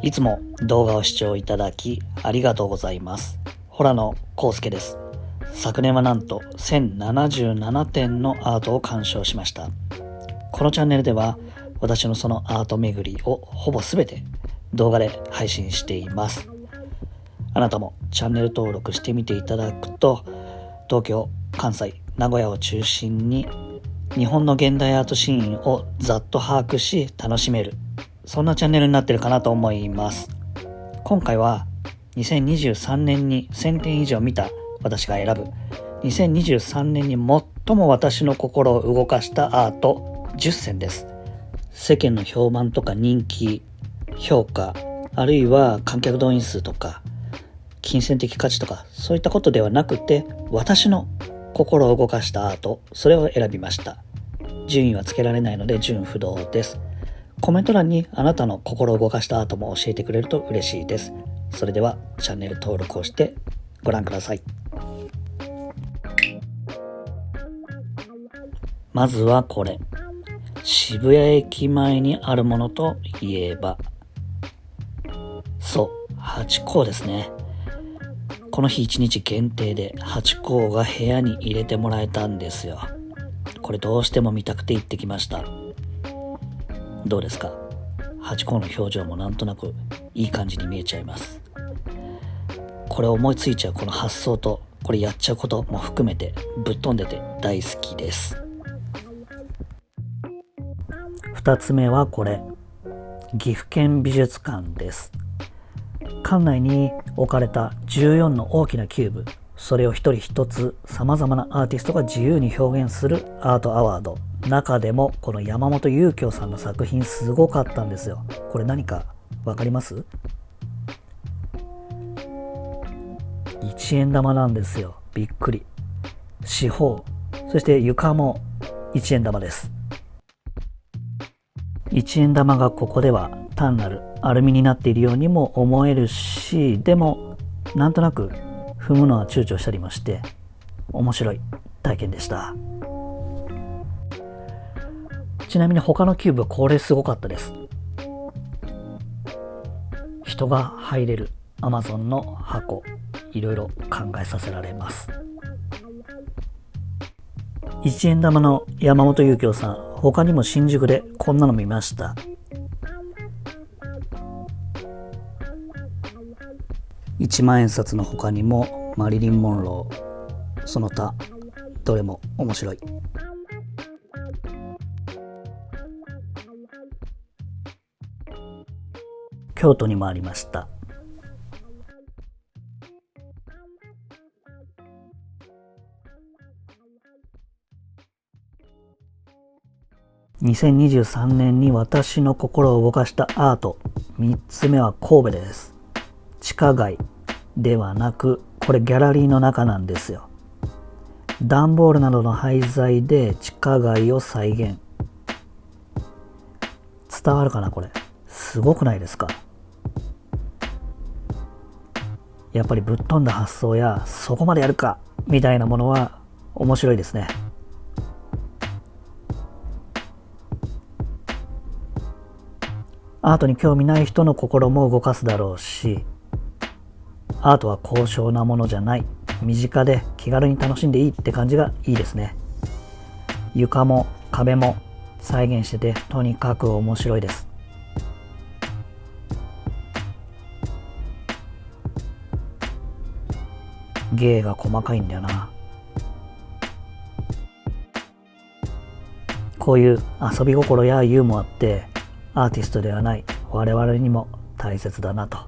いつも動画を視聴いただきありがとうございます。ホラのコウスケです。昨年はなんと1077点のアートを鑑賞しました。このチャンネルでは私のそのアート巡りをほぼ全て動画で配信しています。あなたもチャンネル登録してみていただくと、東京、関西、名古屋を中心に日本の現代アートシーンをざっと把握し楽しめる、そんなチャンネルになっているかなと思います。今回は2023年に1000点以上見た私が選ぶ2023年に最も私の心を動かしたアート10選です。世間の評判とか人気、評価、あるいは観客動員数とか金銭的価値とかそういったことではなくて、私の心を動かしたアート、それを選びました。順位はつけられないので順不動です。コメント欄にあなたの心を動かしたアートも教えてくれると嬉しいです。それではチャンネル登録をしてご覧ください。まずはこれ、渋谷駅前にあるものといえば、そう、ハチ公ですね。この日1日限定でハチ公が部屋に入れてもらえたんですよ。これどうしても見たくて行ってきました。どうですか？ハチ公の表情もなんとなくいい感じに見えちゃいます。これ思いついちゃうこの発想とこれやっちゃうことも含めてぶっ飛んでて大好きです。2つ目はこれ、岐阜県美術館です。館内に置かれた14の大きなキューブ、それを一人一つ様々なアーティストが自由に表現するアートアワード。中でもこの山本裕京さんの作品すごかったんですよ。これ何かわかります？1円玉なんですよ。びっくり。四方、そして床も1円玉です。1円玉がここでは単なるアルミになっているようにも思えるし、でもなんとなく踏むのは躊躇したりもして面白い体験でした。ちなみに他のキューブはこれすごかったです。人が入れる Amazon の箱、いろいろ考えさせられます。1円玉の山本裕京さん、他にも新宿でこんなの見ました。1万円札の他にもマリリン・モンロー、その他どれも面白い。京都にもありました。2023年に私の心を動かしたアート、3つ目は神戸です。地下街ではなく、これギャラリーの中なんですよ。段ボールなどの廃材で地下街を再現。伝わるかな？これすごくないですか？やっぱりぶっ飛んだ発想やそこまでやるかみたいなものは面白いですね。アートに興味ない人の心も動かすだろうし、アートは高尚なものじゃない、身近で気軽に楽しんでいいって感じがいいですね。床も壁も再現しててとにかく面白いです。芸が細かいんだよな。こういう遊び心やユーモアってアーティストではない我々にも大切だなと。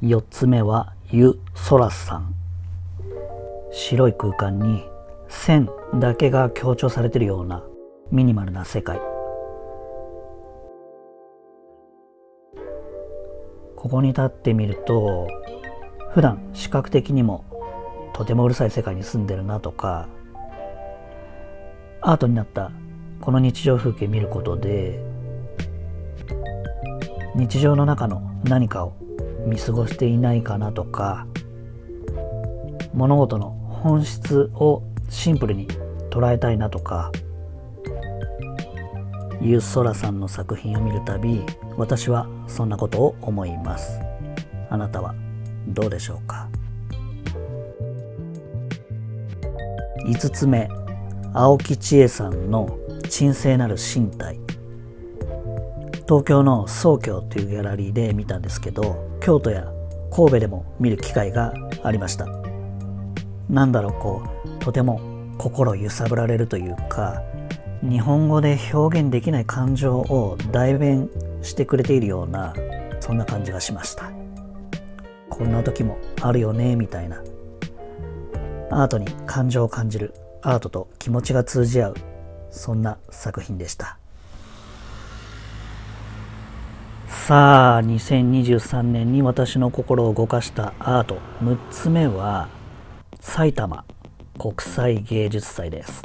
4つ目はユ・ソラスさん。白い空間に線だけが強調されているようなミニマルな世界。ここに立ってみると、普段視覚的にもとてもうるさい世界に住んでるなとか、アートになったこの日常風景見ることで日常の中の何かを見過ごしていないかなとか、物事の本質をシンプルに捉えたいなとか、ユーソラさんの作品を見るたび、私はそんなことを思います。あなたはどうでしょうか。5つ目、青木千恵さんの鎮静なる身体。東京の宗教というギャラリーで見たんですけど、京都や神戸でも見る機会がありました。とても心揺さぶられるというか、日本語で表現できない感情を代弁してくれているような、そんな感じがしました。こんな時もあるよねみたいな。アートに感情を感じる、アートと気持ちが通じ合う、そんな作品でした。さあ、2023年に私の心を動かしたアート6つ目は、埼玉国際芸術祭です。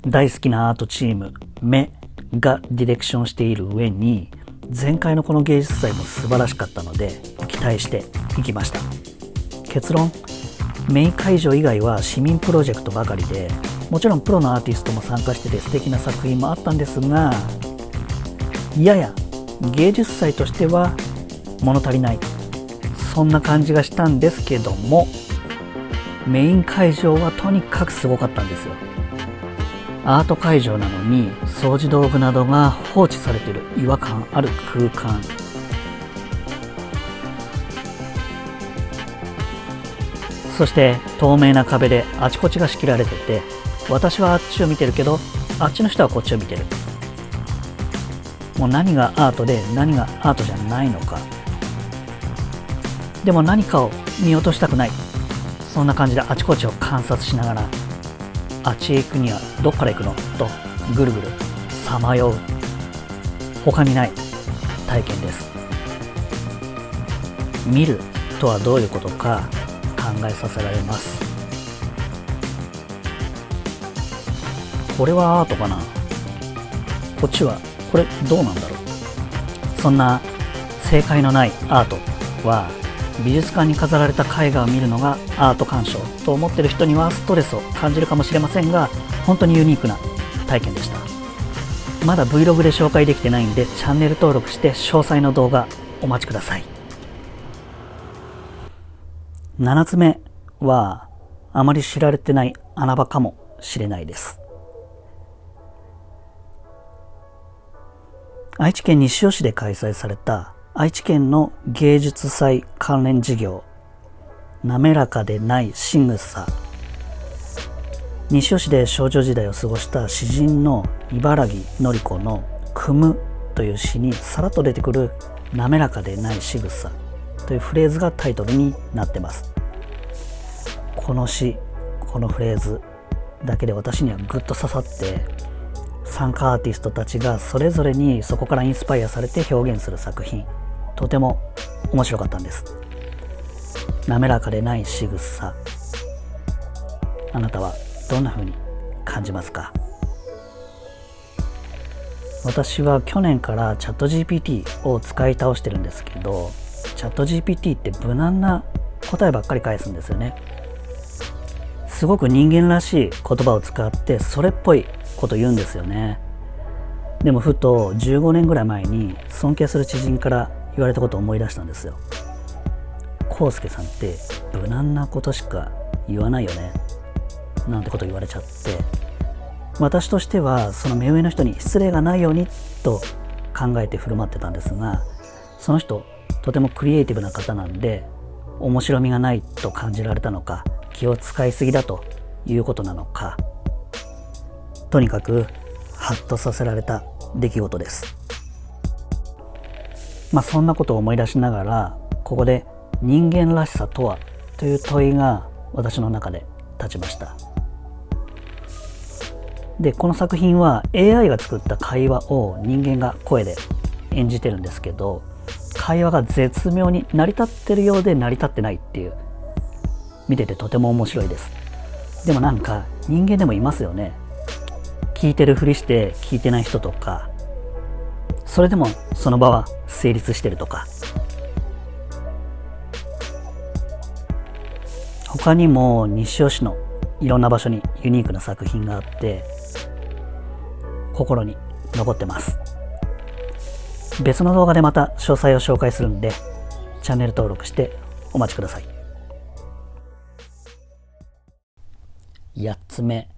大好きなアートチーム目がディレクションしている上に、前回のこの芸術祭も素晴らしかったので期待していきました。結論、メイン会場以外は市民プロジェクトばかりで、もちろんプロのアーティストも参加してて素敵な作品もあったんですが、やや芸術祭としては物足りない、そんな感じがしたんですけども、メイン会場はとにかくすごかったんですよ。アート会場なのに掃除道具などが放置されている違和感ある空間。そして透明な壁であちこちが仕切られてて、私はあっちを見てるけど、あっちの人はこっちを見てる。もう何がアートで何がアートじゃないのか。でも何かを見落としたくない。そんな感じであちこちを観察しながら、あっちへ行くにはどっから行くのとぐるぐるさまよう、他にない体験です。見るとはどういうことか考えさせられます。これはアートかな、こっちはこれどうなんだろう。そんな正解のないアートは、美術館に飾られた絵画を見るのがアート鑑賞と思っている人にはストレスを感じるかもしれませんが、本当にユニークな体験でした。まだ Vlog で紹介できてないんで、チャンネル登録して詳細の動画お待ちください。7つ目はあまり知られてない穴場かもしれないです。愛知県西尾市で開催された愛知県の芸術祭関連事業、滑らかでない仕草。西尾市で少女時代を過ごした詩人の茨木のり子の組むという詩にさらっと出てくる滑らかでない仕草というフレーズがタイトルになってます。この詩、このフレーズだけで私にはぐっと刺さって、参加アーティストたちがそれぞれにそこからインスパイアされて表現する作品、とても面白かったんです。滑らかでない仕草、あなたはどんな風に感じますか？私は去年からチャット GPT を使い倒してるんですけど、チャット GPT って無難な答えばっかり返すんですよね。すごく人間らしい言葉を使ってそれっぽいこと言うんですよね。でもふと15年ぐらい前に尊敬する知人から言われたことを思い出したんですよ。康介さんって無難なことしか言わないよね、なんてこと言われちゃって、私としてはその目上の人に失礼がないようにと考えて振る舞ってたんですが、その人とてもクリエイティブな方なんで、面白みがないと感じられたのか、気を使いすぎだということなのか、とにかくハッとさせられた出来事です。そんなことを思い出しながら、ここで人間らしさとはという問いが私の中で立ちました。で、この作品は AI が作った会話を人間が声で演じてるんですけど、会話が絶妙に成り立ってるようで成り立ってないっていう、見ててとても面白いです。でもなんか人間でもいますよね。聞いてるふりして聞いてない人とか、それでもその場は成立してるとか。他にも西尾市のいろんな場所にユニークな作品があって、心に残ってます。別の動画でまた詳細を紹介するんで、チャンネル登録してお待ちください。8つ目、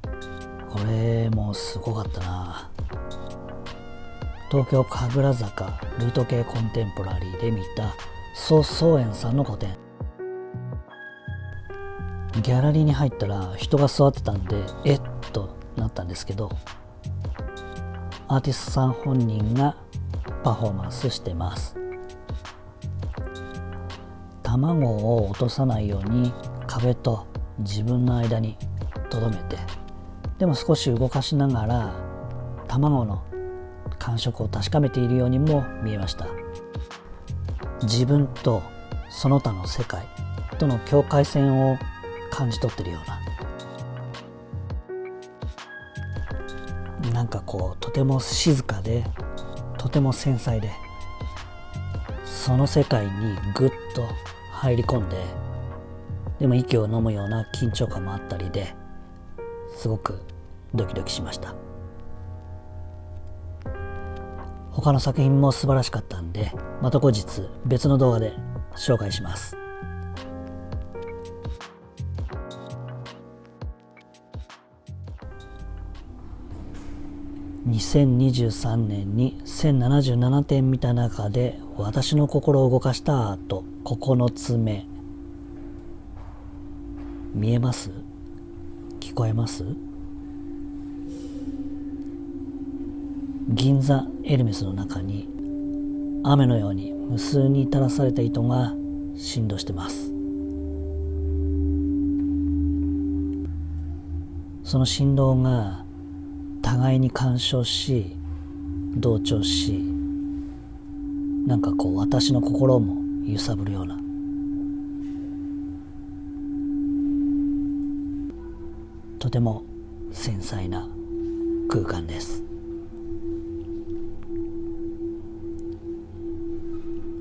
これもすごかったな。東京神楽坂ルート系コンテンポラリーで見た蘇宗園さんの個展。ギャラリーに入ったら人が座ってたんでえっとなったんですけど、アーティストさん本人がパフォーマンスしてます。卵を落とさないように壁と自分の間に留めて、でも少し動かしながら卵の感触を確かめているようにも見えました。自分とその他の世界との境界線を感じ取っているような、なんかこうとても静かでとても繊細で、その世界にぐっと入り込んで、でも息を飲むような緊張感もあったりで、すごくドキドキしました。他の作品も素晴らしかったんで、また後日別の動画で紹介します。2023年に1077点見た中で私の心を動かしたアート9つ目。見えます？聞こえます？銀座エルメスの中に雨のように無数に垂らされた糸が振動してます。その振動が互いに干渉し同調し、なんかこう私の心も揺さぶるような、とても繊細な空間です。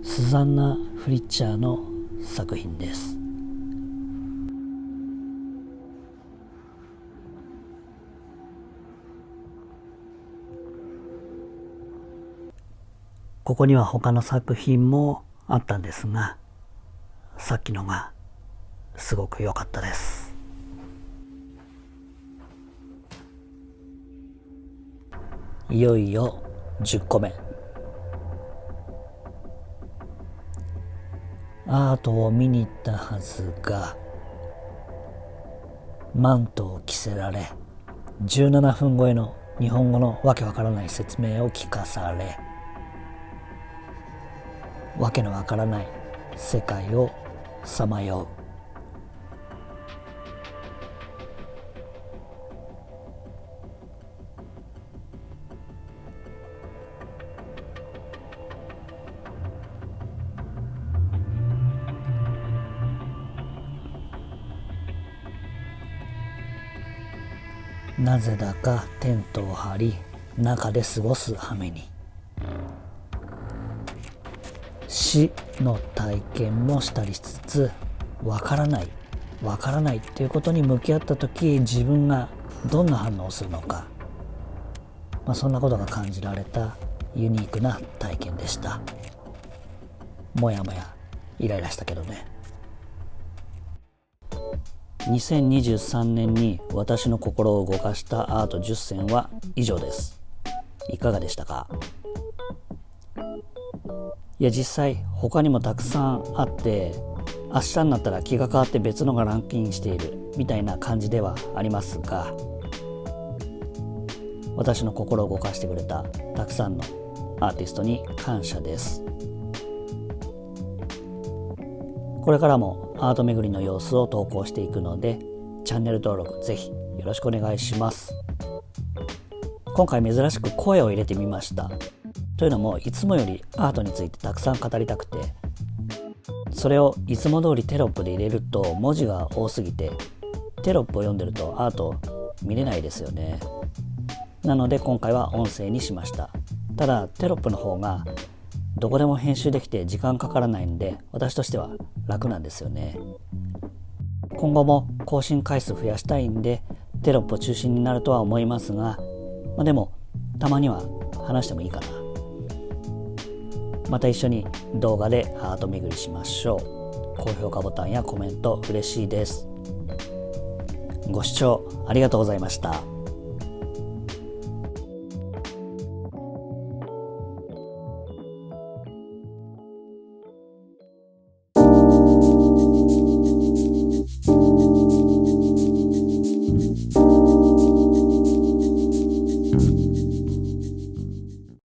スザンナ・フリッチャーの作品です。ここには他の作品もあったんですが、さっきのがすごく良かったです。いよいよ10個目。アートを見に行ったはずが、マントを着せられ、17分超えの日本語のわけわからない説明を聞かされ、わけのわからない世界をさまよう。なぜだかテントを張り、中で過ごす羽目に。死の体験もしたりしつつ、わからないっていうことに向き合った時、自分がどんな反応をするのか、そんなことが感じられたユニークな体験でした。もやもやイライラしたけどね。2023年に私の心を動かしたアート10選は以上です。いかがでしたか？いや、実際他にもたくさんあって、明日になったら気が変わって別のがランクインしているみたいな感じではありますが、私の心を動かしてくれたたくさんのアーティストに感謝です。これからもアート巡りの様子を投稿していくので、チャンネル登録ぜひよろしくお願いします。今回珍しく声を入れてみました。というのも、いつもよりアートについてたくさん語りたくて、それをいつも通りテロップで入れると文字が多すぎて、テロップを読んでるとアート見れないですよね。なので今回は音声にしました。ただテロップの方がどこでも編集できて時間かからないんで、私としては楽なんですよね。今後も更新回数増やしたいんで、テロップ中心になるとは思いますが、でもたまには話してもいいかな。また一緒に動画でアート巡りしましょう。高評価ボタンやコメント嬉しいです。ご視聴ありがとうございました。